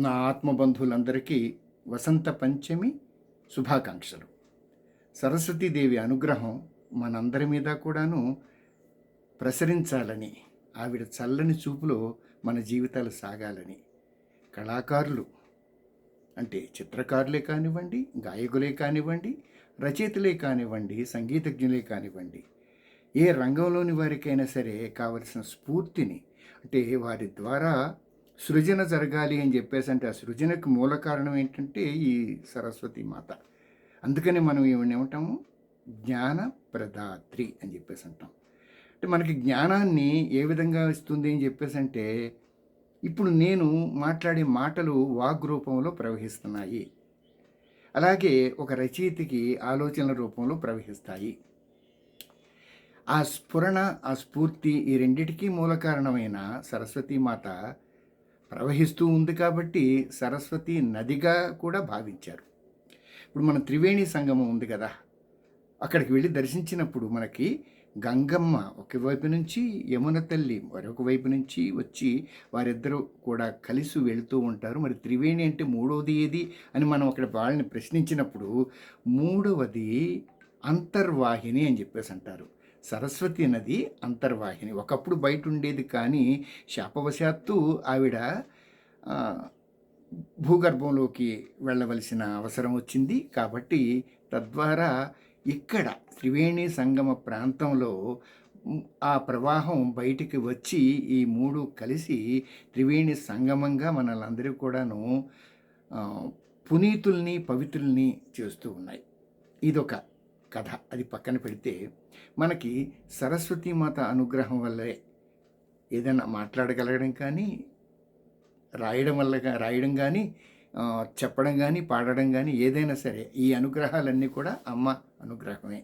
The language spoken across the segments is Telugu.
నా ఆత్మబంధువులందరికీ వసంత పంచమి శుభాకాంక్షలు. సరస్వతీదేవి అనుగ్రహం మనందరి మీద కూడాను ప్రసరించాలని, ఆవిడ చల్లని చూపులో మన జీవితాలు సాగాలని, కళాకారులు అంటే చిత్రకారులే కానివ్వండి, గాయకులే కానివ్వండి, రచయితలే కానివ్వండి, సంగీతజ్ఞులే కానివ్వండి, ఏ రంగంలోని వారికైనా సరే కావలసిన స్ఫూర్తిని, అంటే వారి ద్వారా సృజన జరగాలి అని చెప్పేసి, అంటే ఆ సృజనకు మూల కారణం ఏంటంటే ఈ సరస్వతి మాత. అందుకని మనం ఏమంటాము, జ్ఞాన ప్రదాత్రి అని చెప్పేసి అంటాం. అంటే మనకి జ్ఞానాన్ని ఏ విధంగా ఇస్తుంది అని చెప్పేసి అంటే, ఇప్పుడు నేను మాట్లాడే మాటలు వాగ్ రూపంలో ప్రవహిస్తున్నాయి, అలాగే ఒక రచయితకి ఆలోచనల రూపంలో ప్రవహిస్తాయి. ఆ స్ఫురణ, ఆ స్ఫూర్తి, ఈ రెండిటికీ మూల కారణమైన సరస్వతీమాత ప్రవహిస్తూ ఉంది కాబట్టి సరస్వతి నదిగా కూడా భావించారు. ఇప్పుడు మన త్రివేణి సంగమం ఉంది కదా, అక్కడికి వెళ్ళి దర్శించినప్పుడు మనకి గంగమ్మ ఒకవైపు నుంచి, యమున తల్లి మరొక వైపు నుంచి వచ్చి వారిద్దరూ కూడా కలిసి వెళుతూ ఉంటారు. మరి త్రివేణి అంటే మూడవది ఏది అని మనం అక్కడ వాళ్ళని ప్రశ్నించినప్పుడు మూడవది అంతర్వాహిని అని చెప్పేసి అంటారు. సరస్వతి నది అంతర్వాహిని. ఒకప్పుడు బయట ఉండేది, కానీ శాపవశాత్తు ఆవిడ భూగర్భంలోకి వెళ్ళవలసిన అవసరం వచ్చింది. కాబట్టి తద్వారా ఇక్కడ త్రివేణి సంగమ ప్రాంతంలో ఆ ప్రవాహం బయటికి వచ్చి ఈ మూడు కలిసి త్రివేణి సంగమంగా మనల్ని కూడాను పునీతుల్ని, పవిత్రుల్ని చేస్తూ ఉన్నాయి. ఇదొక కథ. అది పక్కన పెడితే మనకి సరస్వతీమాత అనుగ్రహం వల్లే ఏదైనా మాట్లాడగలగడం కానీ, రాయడం కానీ, చెప్పడం కానీ, పాడడం కానీ, ఏదైనా సరే ఈ అనుగ్రహాలన్నీ కూడా అమ్మ అనుగ్రహమే.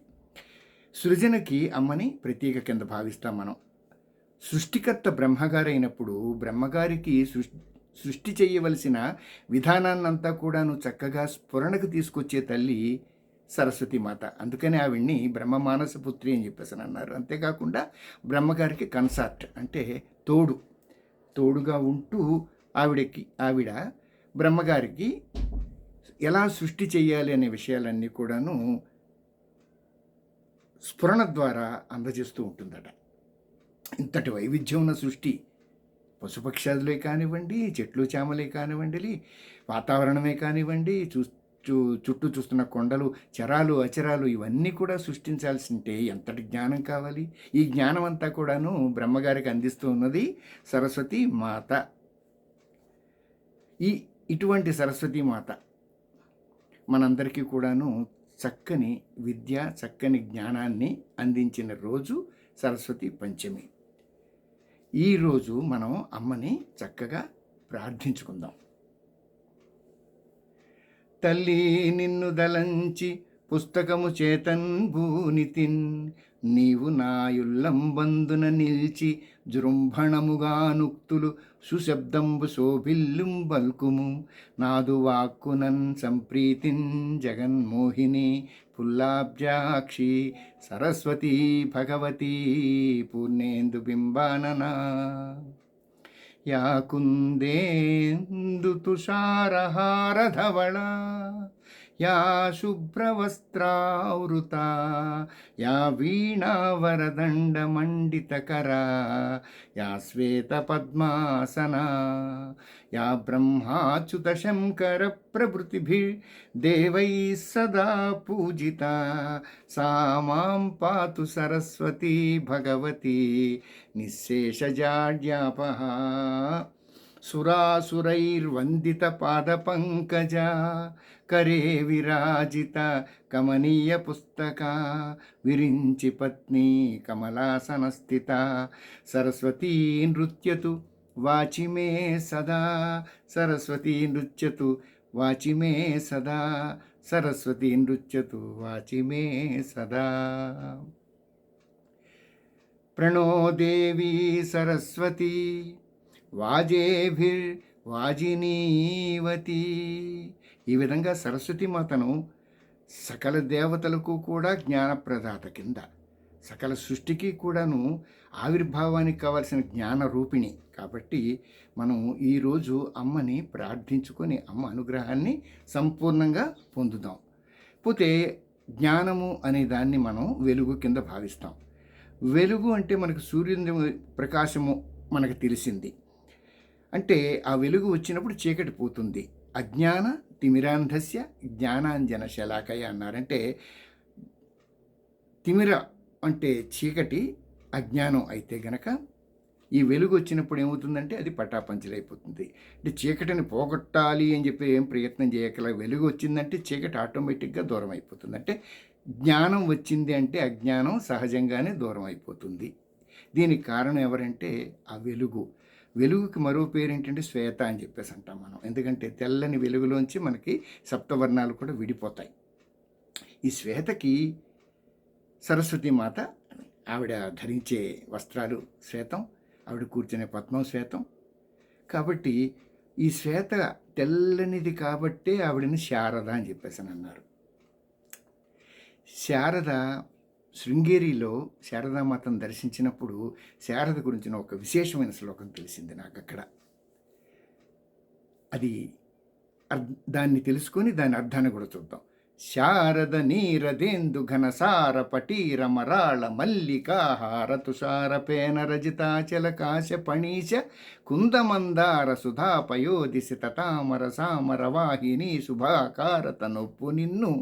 సృజనకి అమ్మని ప్రత్యేక కింద భావిస్తాం మనం. సృష్టికర్త బ్రహ్మగారు అయినప్పుడు బ్రహ్మగారికి సృష్టి చేయవలసిన విధానాన్నంతా కూడాను చక్కగా స్ఫురణకు తీసుకొచ్చే తల్లి సరస్వతీమాత. అందుకని ఆవిడ్ని బ్రహ్మ మానసపుత్రి అని చెప్పేసి అన్నారు. అంతేకాకుండా బ్రహ్మగారికి కన్సార్ట్ అంటే తోడుగా ఉంటూ ఆవిడ బ్రహ్మగారికి ఎలా సృష్టి చేయాలి అనే విషయాలన్నీ కూడాను స్ఫురణ ద్వారా అందజేస్తూ ఉంటుందట. ఇంతటి వైవిధ్యం ఉన్న సృష్టి, పశుపక్షాదులే కానివ్వండి, చెట్లు చేమలే కానివ్వండి, వాతావరణమే కానివ్వండి, చుట్టూ చూస్తున్న కొండలు, చరాలు అచరాలు, ఇవన్నీ కూడా సృష్టించాల్సింటే ఎంతటి జ్ఞానం కావాలి. ఈ జ్ఞానం అంతా కూడాను బ్రహ్మగారికి అందిస్తూ ఉన్నది సరస్వతి మాత. ఇటువంటి సరస్వతి మాత మనందరికీ కూడాను చక్కని విద్య, చక్కని జ్ఞానాన్ని అందించిన రోజు సరస్వతి పంచమి. ఈరోజు మనం అమ్మని చక్కగా ప్రార్థించుకుందాం. తల్లి నిన్ను దలంచి పుస్తకము చేతన్ భూనితిన్, నీవు నాయుల్లంబందున నిల్చి జృంభణముగా నుక్తులు సుశబ్దంబు శోభిల్లుం బల్కుము, నాదు వాక్కునన్ సంప్రీతిన్ జగన్మోహిని పుల్లాబ్జాక్షి సరస్వతీ భగవతీ పూర్ణేందు బింబాననా, యా కుందేందు తుషారహారధవళ, యా శుభ్రవస్త్రావృత, యా వీణావరదండమండితకరా, యా శ్వేతపద్మాసనా, యా బ్రహ్మాచ్యుత శంకర ప్రభృతిభిర్దేవైः సదా పూజితా, సా మాం పాతు సరస్వతీ భగవతి నిశ్శేషజాడ్యాపహ, సురాసురైర్వందిత పాదపంకజ, కరే విరాజిత కమనీయ పుస్తక, విరించి పత్ని కమలాసనస్థిత, సరస్వతీ నృత్యతు వాచి మే సదా, సరస్వతీ నృత్యతు వాచి మే సదా, సరస్వతీ నృత్యతు వాచి మే సదా. ప్రణో దేవీ సరస్వతీ వాజేభిర్వాజినీవతి. ఈ విధంగా సరస్వతీమాతను సకల దేవతలకు కూడా జ్ఞానప్రదాత కింద, సకల సృష్టికి కూడాను ఆవిర్భావానికి కావాల్సిన జ్ఞాన రూపిణి. కాబట్టి మనం ఈరోజు అమ్మని ప్రార్థించుకొని అమ్మ అనుగ్రహాన్ని సంపూర్ణంగా పొందుదాం. పోతే జ్ఞానము అనే దాన్ని మనం వెలుగు కింద భావిస్తాం. వెలుగు అంటే మనకు సూర్యుని ప్రకాశము మనకు తెలిసింది. అంటే ఆ వెలుగు వచ్చినప్పుడు చీకటి పోతుంది. అజ్ఞాన తిమిరాంధస్య జ్ఞానాంజన శలాకయ అన్నారంటే తిమిర అంటే చీకటి, అజ్ఞానం అయితే గనక ఈ వెలుగు వచ్చినప్పుడు ఏమవుతుందంటే అది పటాపంచలైపోతుంది. అంటే చీకటిని పోగొట్టాలి అని చెప్పి ఏం ప్రయత్నం చేయగల, వెలుగు వచ్చిందంటే చీకటి ఆటోమేటిక్గా దూరం అయిపోతుంది. అంటే జ్ఞానం వచ్చింది అంటే అజ్ఞానం సహజంగానే దూరం అయిపోతుంది. దీనికి కారణం ఎవరంటే ఆ వెలుగు. వెలుగుకి మరో పేరు ఏంటంటే శ్వేత అని చెప్పేసి అంటాం మనం. ఎందుకంటే తెల్లని వెలుగులోంచి మనకి సప్తవర్ణాలు కూడా విడిపోతాయి. ఈ శ్వేతకి సరస్వతి మాత, ఆవిడ ధరించే వస్త్రాలు శ్వేతం, ఆవిడ కూర్చునే పద్మం శ్వేతం. కాబట్టి ఈ శ్వేత తెల్లనిది కాబట్టే ఆవిడని శారద అని చెప్పేసి అన్నారు. శారద శృంగేరిలో శారదామాతను దర్శించినప్పుడు శారద గురించిన ఒక విశేషమైన శ్లోకం తెలిసింది నాకు అక్కడ. అది దాన్ని తెలుసుకొని దాని అర్థాన్ని కూడా చూద్దాం. శారద నీరదేందు ఘనసార పటీర మరాళ మల్లికాహార తుషార పేన రజితాచల కాశ పణీశ కుందమందార సుధాపయోధి సితతామర సామర వాహిని శుభాకార తనొప్పు నిన్ను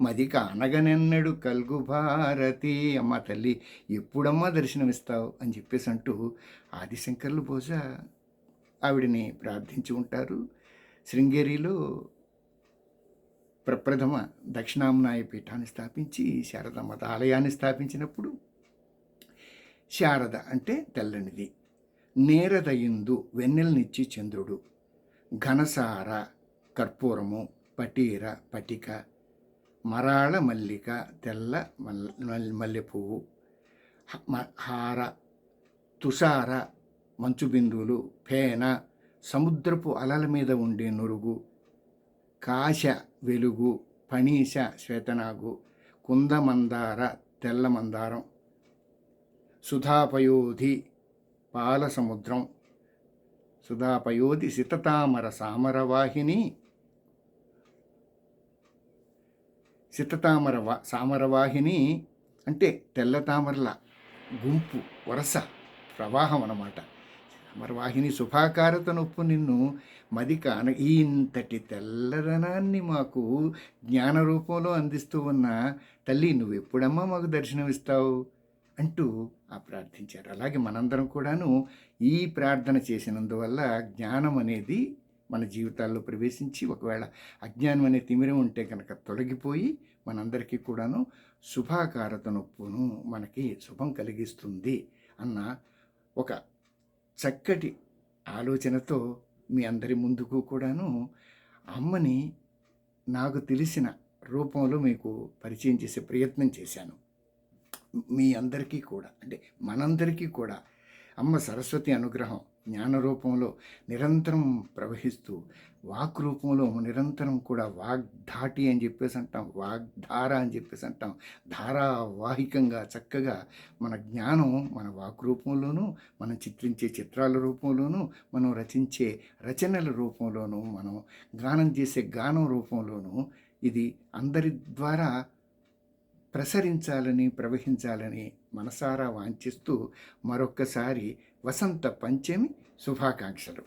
మది కానగనెన్నడు కల్గు భారతి. అమ్మ తల్లి ఎప్పుడమ్మా దర్శనమిస్తావు అని చెప్పేసి అంటూ ఆదిశంకర్లు బహుశా ఆవిడని ప్రార్థించి ఉంటారు. శృంగేరిలో ప్రప్రథమ దక్షిణాంనాయ పీఠాన్ని స్థాపించి శారదామాత ఆలయాన్ని స్థాపించినప్పుడు శారద అంటే తెల్లనిది, నేరదయిందు వెన్నెలనిచ్చి చంద్రుడు, ఘనసార కర్పూరము, పటీర పటిక, మరాళ మల్లిక తెల్ల మల్లెపువ్వు, హార తుషార మంచు బిందువులు, ఫేన సముద్రపు అలల మీద ఉండే నురుగు, కాశ వెలుగు, పణీశ శ్వేతనాగు, కుందమందార తెల్ల మందారం, సుధాపయోధి పాల సముద్రం, సుధాపయోధి సితతామర సామరవాహిని, సామరవాహిని అంటే తెల్ల తామరల గుంపు, వరస, ప్రవాహం అన్నమాట. సామరవాహిని శుభాకారత నొప్పు నిన్ను మది కాన, ఇంతటి తెల్లదనాన్ని మాకు జ్ఞాన రూపంలో అందిస్తూ ఉన్న తల్లి నువ్వు ఎప్పుడమ్మా మాకు దర్శనమిస్తావు అంటూ ప్రార్థించారు. అలాగే మనందరం కూడాను ఈ ప్రార్థన చేసినందువల్ల జ్ఞానం అనేది మన జీవితాల్లో ప్రవేశించి, ఒకవేళ అజ్ఞానం అనే తిమిరం ఉంటే కనుక తొలగిపోయి మనందరికీ కూడాను శుభాకారత నొప్పును మనకి శుభం కలిగిస్తుంది అన్న ఒక చక్కటి ఆలోచనతో మీ అందరి ముందుకు కూడాను అమ్మని నాకు తెలిసిన రూపంలో మీకు పరిచయం చేసే ప్రయత్నం చేశాను. మీ అందరికీ కూడా, అంటే మనందరికీ కూడా అమ్మ సరస్వతి అనుగ్రహం జ్ఞాన రూపంలో నిరంతరం ప్రవహిస్తూ, వాక్ రూపంలో నిరంతరం కూడా వాగ్ధాటి అని చెప్పేసి అంటాం, వాగ్ధార అని చెప్పేసి అంటాం, ధారావాహికంగా చక్కగా మన జ్ఞానం మన వాక్ రూపంలోనూ, మనం చిత్రించే చిత్రాల రూపంలోనూ, మనం రచించే రచనల రూపంలోనూ, మనం గానం చేసే గానం రూపంలోనూ ఇది అందరి ద్వారా ప్రసరించాలని, ప్రవహించాలని మనసారా వాంఛిస్తూ మరొక్కసారి వసంత పంచమి శుభాకాంక్షలు.